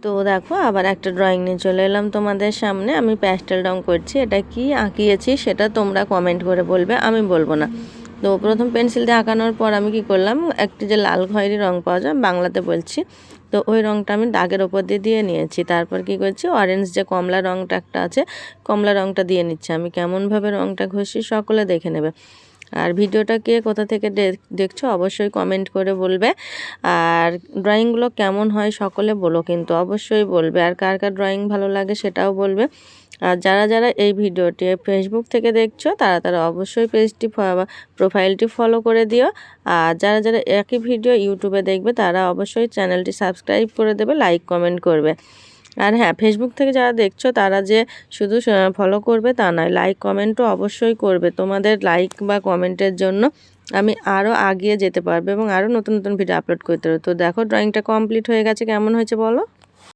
তো দেখো আবার একটা ড্রয়িং নিয়ে চলে এলাম তোমাদের সামনে। আমি প্যাস্টেল রং করছি। এটা কি আঁকিয়েছি সেটা তোমরা কমেন্ট করে বলবে, আমি বলবো না। তো প্রথম পেন্সিল দিয়ে আঁকানোর পর আমি কি করলাম, একটি যে লাল খয়েরি রং পাওয়া যায়, বাংলাতে বলছি, তো ওই রংটা আমি দাগের ওপর দিয়ে দিয়ে নিয়েছি। তারপর কি করছি, অরেঞ্জ যে কমলা রংটা একটা আছে, কমলা রংটা দিয়ে নিচ্ছি। আমি কেমনভাবে রংটা ঘষি সকলে দেখে নেবে। আর ভিডিওটা কে কোথা থেকে দেখছো অবশ্যই কমেন্ট করে বলবে। আর ড্রয়িংগুলো কেমন হয় সকলে বলো, কিন্তু অবশ্যই বলবে। আর কার কার ড্রয়িং ভালো লাগে সেটাও বলবে। আর যারা যারা এই ভিডিওটি ফেসবুক থেকে দেখছো তারা তারা অবশ্যই পেজটি প্রোফাইলটি ফলো করে দিও। আর যারা যারা একই ভিডিও ইউটিউবে দেখবে তারা অবশ্যই চ্যানেলটি সাবস্ক্রাইব করে দেবে, লাইক কমেন্ট করবে। আর হ্যাঁ, ফেসবুক থেকে যারা দেখছো তারা যে শুধু ফলো করবে তা নয়, লাইক কমেন্টও অবশ্যই করবে। তোমাদের লাইক বা কমেন্টের জন্য আমি আরও আগিয়ে যেতে পারবো এবং আরও নতুন নতুন ভিডিও আপলোড করতে পারবো। তো দেখো ড্রয়িংটা কমপ্লিট হয়ে গেছে, কেমন হয়েছে বলো।